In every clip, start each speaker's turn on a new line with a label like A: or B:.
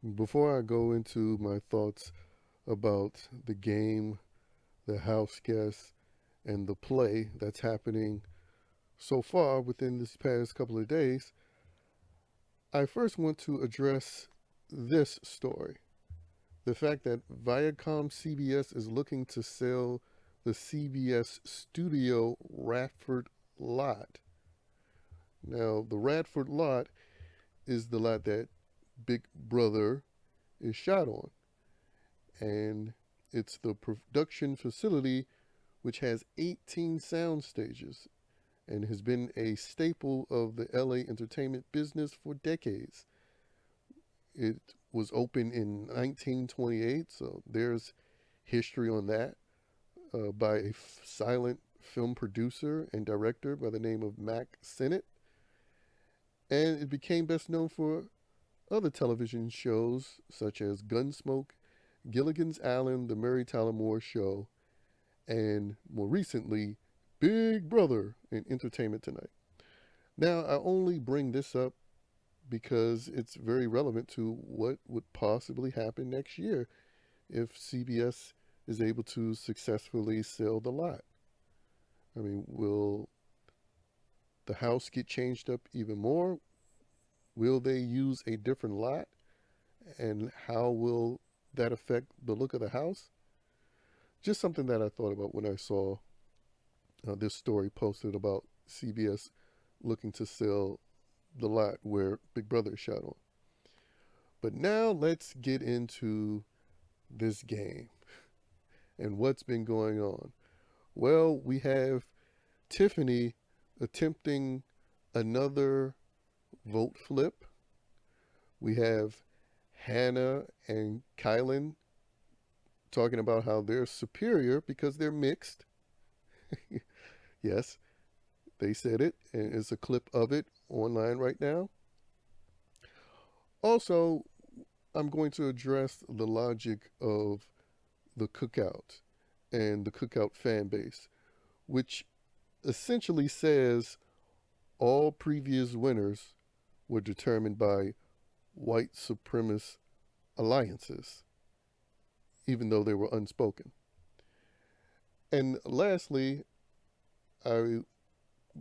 A: Before I go into my thoughts about the game, the house guests, and the play that's happening so far within this past couple of days, I first want to address this story. The fact that Viacom CBS is looking to sell the CBS studio Radford lot. Now, the Radford lot is the lot that Big Brother is shot on, and it's the production facility which has 18 sound stages and has been a staple of the LA entertainment business for decades. It was opened in 1928, so there's history on that, by a silent film producer and director by the name of Mac Sennett. And it became best known for other television shows such as Gunsmoke, Gilligan's Island, The Mary Tyler Moore Show, and more recently, Big Brother in Entertainment Tonight. Now, I only bring this up because it's very relevant to what would possibly happen next year if CBS is able to successfully sell the lot. I mean, will the house get changed up even more? Will they use a different lot? And how will that affect the look of the house? Just something that I thought about when I saw this story posted about CBS looking to sell the lot where Big Brother is shot on. But now let's get into this game and what's been going on. Well, we have Tiffany attempting another vote flip. We have Hannah and Kyland talking about how they're superior because they're mixed. Yes, they said it, and it's a clip of it online right now. Also, I'm going to address the logic of the Cookout and the Cookout fan base, which essentially says all previous winners were determined by white supremacist alliances, even though they were unspoken. And lastly, I'm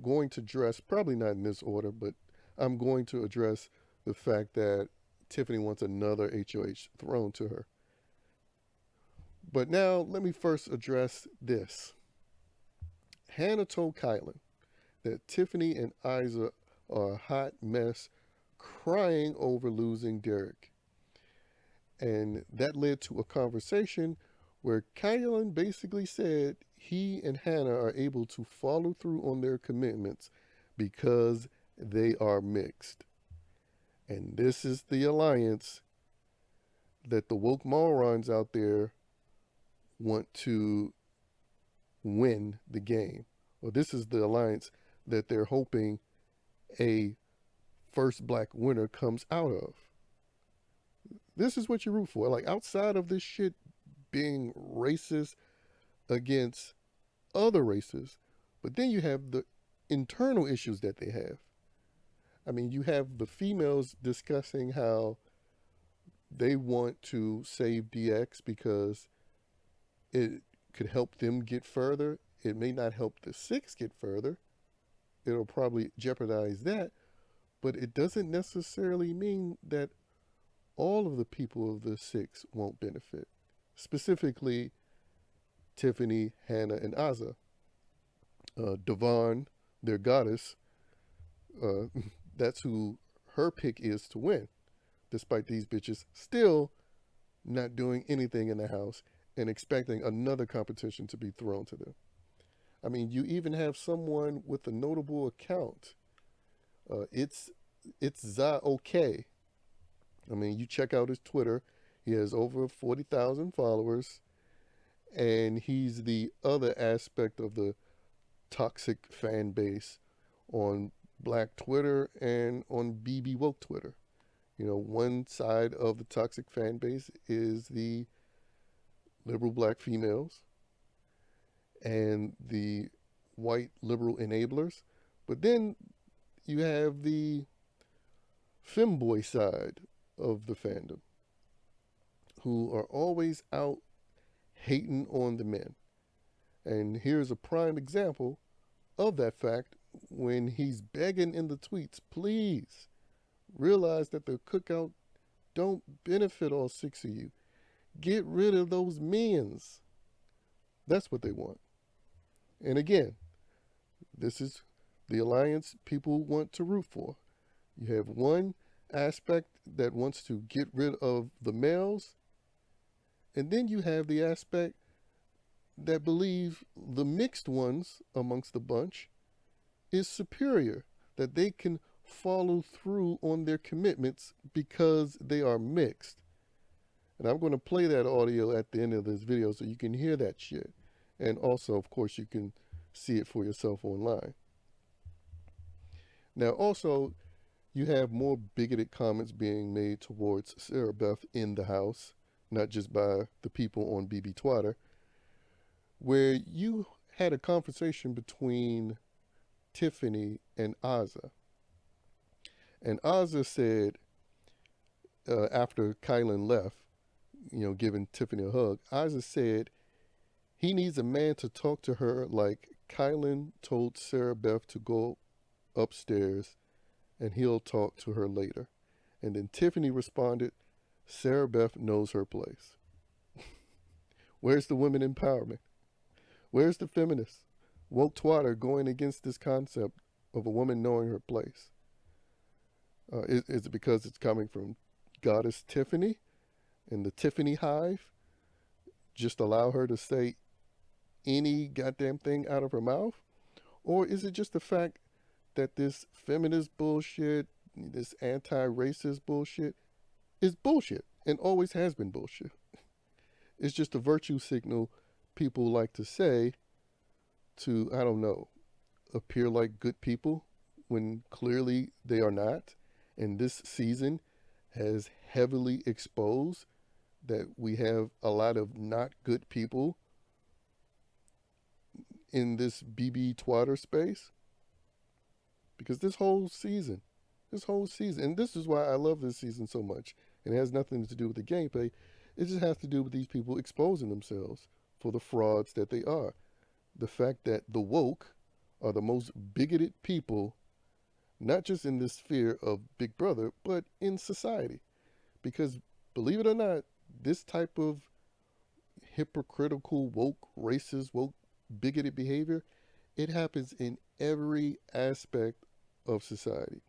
A: going to address, probably not in this order, but I'm going to address the fact that Tiffany wants another HOH thrown to her. But now, let me first address this. Hannah told Kylan that Tiffany and Isa are a hot mess, crying over losing Derek. And that led to a conversation where Kylan basically said he and Hannah are able to follow through on their commitments because they are mixed. And this is the alliance that the woke morons out there want to win the game. Well, this is the alliance that they're hoping a first black winner comes out of. This is what you root for. Like, outside of this shit being racist against other races, but then you have the internal issues that they have. I mean, you have the females discussing how they want to save DX because it could help them get further. It may not help the six get further. It'll probably jeopardize that, but it doesn't necessarily mean that all of the people of the six won't benefit. Specifically, Tiffany, Hannah, and Aza. Devon, their goddess, uh, that's who her pick is to win, despite these bitches still not doing anything in the house and expecting another competition to be thrown to them. I mean, you even have someone with a notable account. Uh, it's it's Za OK. I mean, you check out his Twitter. He has over 40,000 followers, and he's the other aspect of the toxic fan base on Black Twitter and on BB Woke Twitter. You know, one side of the toxic fan base is the liberal black females and the white liberal enablers. But then you have the femboy side of the fandom. who are always out hating on the men. And here's a prime example of that fact when he's begging in the tweets, please realize that the cookout don't benefit all six of you. Get rid of those men's. That's what they want. And again, this is the alliance people want to root for. You have one aspect that wants to get rid of the males, and then you have the aspect that believe the mixed ones amongst the bunch is superior, that they can follow through on their commitments because they are mixed. And I'm going to play that audio at the end of this video so you can hear that shit. And also, of course, you can see it for yourself online. Now, also, you have more bigoted comments being made towards Sarah Beth in the house, not just by the people on BB Twitter, where you had a conversation between Tiffany and Azza. And Azza said, after Kyland left, giving Tiffany a hug, Azza said he needs a man to talk to her like Kyland told Sarah Beth to go upstairs and he'll talk to her later. And then Tiffany responded, Sarah Beth knows her place. Where's the women empowerment? Where's the feminists? Woke twatter going against this concept of a woman knowing her place. Is it because it's coming from Goddess Tiffany and the Tiffany Hive? Just allow her to say any goddamn thing out of her mouth? Or is it just the fact that this feminist bullshit, this anti-racist bullshit is bullshit and always has been bullshit? It's just a virtue signal people like to say to, I don't know, appear like good people when clearly they are not. And this season has heavily exposed that we have a lot of not good people in this BB Twitter space. Because this whole season, and this is why I love this season so much, and it has nothing to do with the gameplay, it just has to do with these people exposing themselves for the frauds that they are. The fact that the woke are the most bigoted people, not just in this sphere of Big Brother, but in society. Because, believe it or not, this type of hypocritical, woke, racist, woke, bigoted behavior, it happens in every aspect of society.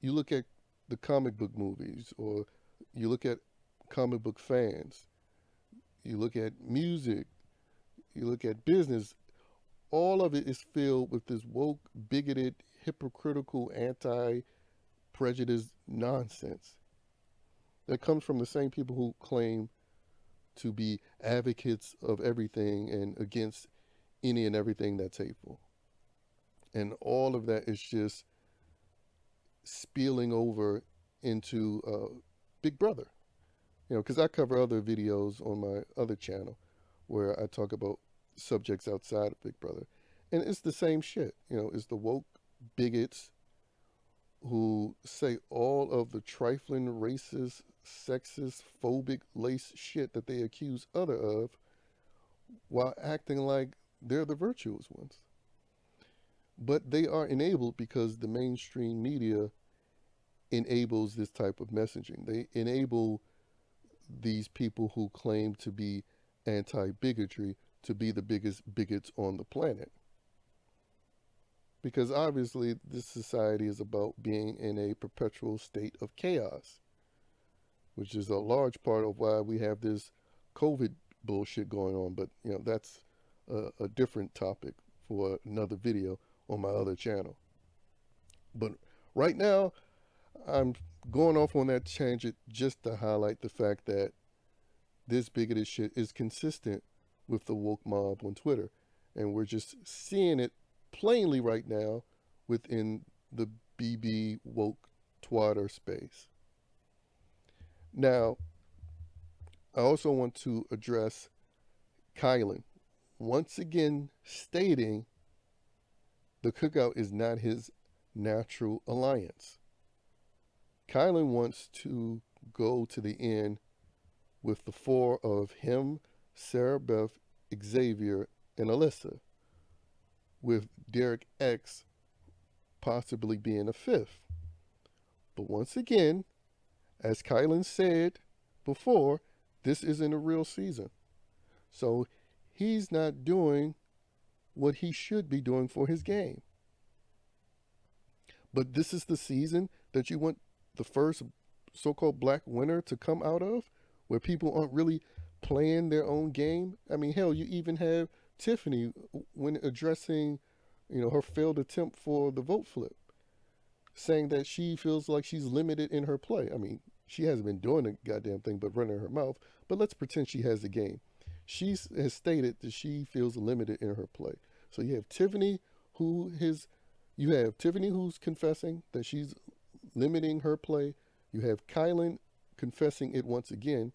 A: You look at the comic book movies, or you look at comic book fans, you look at music, you look at business, all of it is filled with this woke, bigoted, hypocritical, anti-prejudice nonsense that comes from the same people who claim to be advocates of everything and against any and everything that's hateful. And all of that is just spilling over into Big Brother. Because I cover other videos on my other channel where I talk about subjects outside of Big Brother. And it's the same shit. It's the woke bigots who say all of the trifling, racist, sexist, phobic, lace shit that they accuse other of while acting like they're the virtuous ones. But they are enabled because the mainstream media enables this type of messaging. They enable these people who claim to be anti-bigotry to be the biggest bigots on the planet. Because obviously this society is about being in a perpetual state of chaos, which is a large part of why we have this COVID bullshit going on. But, that's a different topic for another video on my other channel. But right now, I'm going off on that tangent just to highlight the fact that this bigoted shit is consistent with the woke mob on Twitter. And we're just seeing it plainly right now within the BB woke Twitter space. Now, I also want to address Kyland once again stating the Cookout is not his natural alliance. Kyland wants to go to the end with the four of him, Sarah Beth, Xavier, and Alyssa, with Derek X possibly being a fifth. But once again, as Kylan said before, this isn't a real season. So he's not doing what he should be doing for his game. But this is the season that you want the first so called black winner to come out of, where people aren't really playing their own game. I mean, hell, you even have Tiffany when addressing, her failed attempt for the vote flip, saying that she feels like she's limited in her play. I mean, she hasn't been doing the goddamn thing but running her mouth, but let's pretend she has the game. She has stated that she feels limited in her play. So you have Tiffany, who's confessing that she's limiting her play. You have Kylan confessing it once again.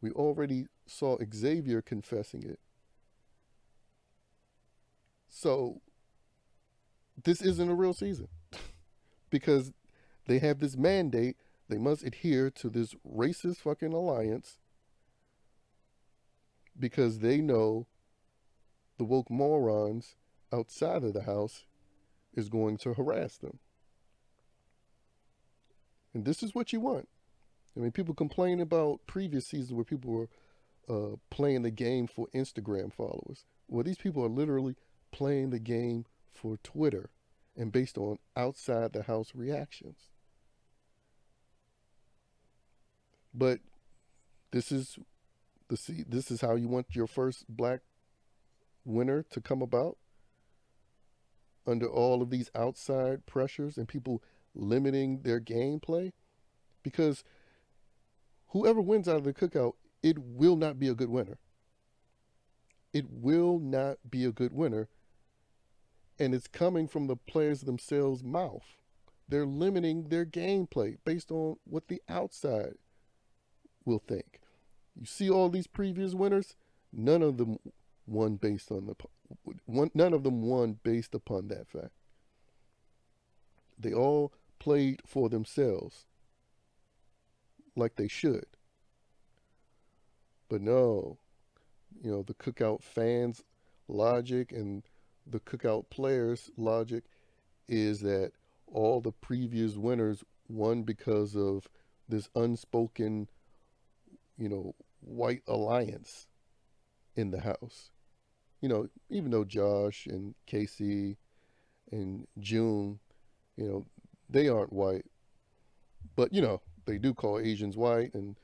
A: We already saw Xavier confessing it. So this isn't a real season because they have this mandate. They must adhere to this racist fucking alliance because they know the woke morons outside of the house is going to harass them. And this is what you want. I mean, people complain about previous seasons where people were playing the game for Instagram followers. Well, these people are literally playing the game for Twitter and based on outside the house reactions. But this is this is how you want your first black winner to come about under all of these outside pressures and people limiting their gameplay, because whoever wins out of the cookout, it will not be a good winner. It will not be a good winner. And it's coming from the players themselves' mouth. They're limiting their gameplay based on what the outside will think. You see all these previous winners, none of them won based on none of them won based upon that fact. They all played for themselves like they should. But no, the cookout fans' logic and the cookout players' logic is that all the previous winners won because of this unspoken, white alliance in the house. Even though Josh and Casey and June, they aren't white, but they do call Asians white and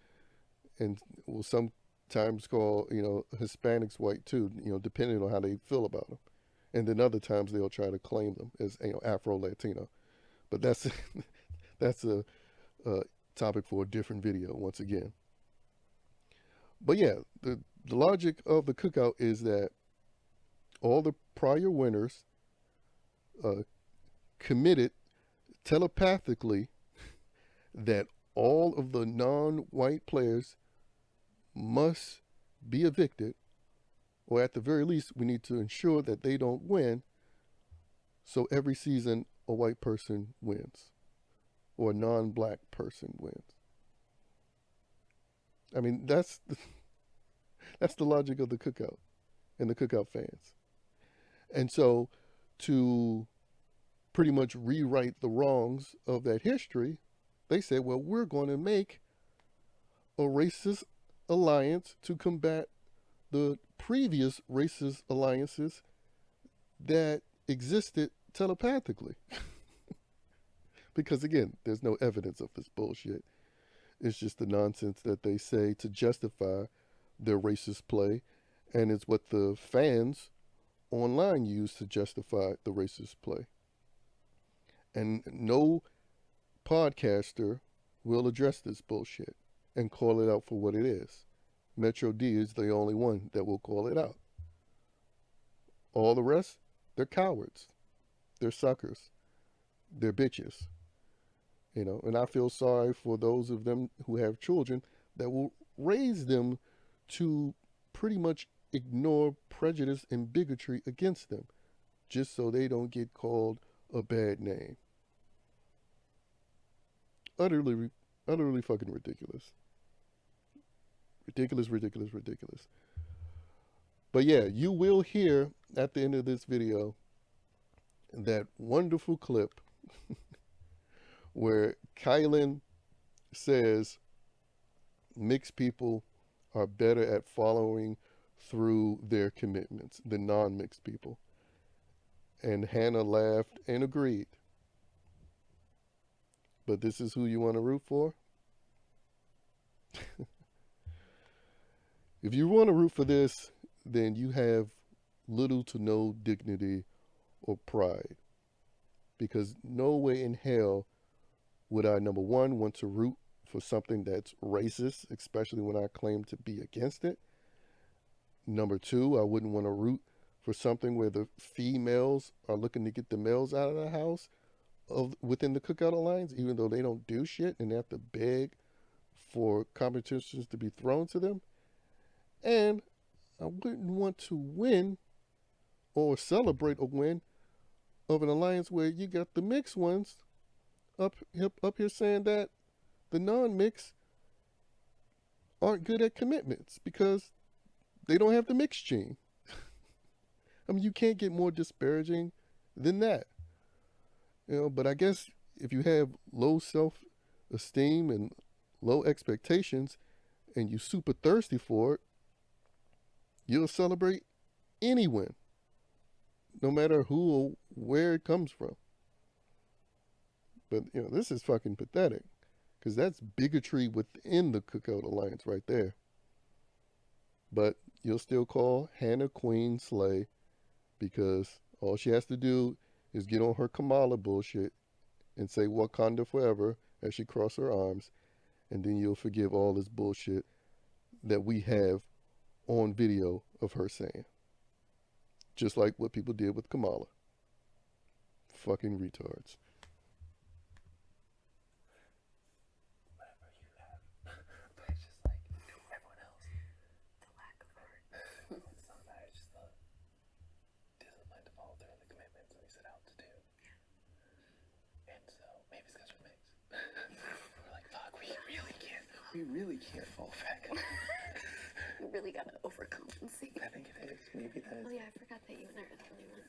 A: will sometimes call Hispanics white too, depending on how they feel about them. And then other times they'll try to claim them as Afro Latino, but that's that's a topic for a different video once again. But yeah, the logic of the cookout is that all the prior winners committed telepathically that all of the non-white players must be evicted, or at the very least, we need to ensure that they don't win. So every season, a white person wins, or a non-black person wins. I mean, that's the logic of the cookout and the cookout fans. And so, to pretty much rewrite the wrongs of that history, they said, well, we're going to make a racist alliance to combat the previous racist alliances that existed telepathically. Because again, there's no evidence of this bullshit. It's just the nonsense that they say to justify their racist play, and it's what the fans online use to justify the racist play. And no podcaster will address this bullshit and call it out for what it is. Metro D is the only one that will call it out. All the rest, they're cowards. They're suckers. They're bitches. And I feel sorry for those of them who have children that will raise them to pretty much ignore prejudice and bigotry against them just so they don't get called a bad name. Utterly fucking ridiculous. Ridiculous, ridiculous, ridiculous. But yeah, you will hear at the end of this video that wonderful clip where Kyland says mixed people are better at following through their commitments than non-mixed people. And Hannah laughed and agreed. But this is who you want to root for? If you want to root for this, then you have little to no dignity or pride. Because no way in hell would I, number one, want to root for something that's racist, especially when I claim to be against it. Number two, I wouldn't want to root for something where the females are looking to get the males out of the house within the Cookout Alliance, even though they don't do shit and they have to beg for competitions to be thrown to them. And I wouldn't want to win or celebrate a win of an alliance where you got the mixed ones up here saying that the non-mix aren't good at commitments because they don't have the mixed gene. I mean, you can't get more disparaging than that. But I guess if you have low self-esteem and low expectations and you super thirsty for it, you'll celebrate any win, no matter who or where it comes from. But, this is fucking pathetic because that's bigotry within the Cookout Alliance right there. But you'll still call Hannah Queen Slay because all she has to do is get on her Kamala bullshit and say Wakanda forever as she crosses her arms, and then you'll forgive all this bullshit that we have on video of her saying. Just like what people did with Kamala. Fucking retards.
B: Whatever you have. But it's just like everyone else. The lack of heart. It's not that, it's just the discipline to follow through on the commitments that we set out to do. Yeah. And so maybe it's because we're mixed. We're like, fuck, we really can't fall back.
C: You really gotta overcompensate.
B: I think it is. Maybe that is.
C: Oh yeah, I forgot that you and I are the only ones.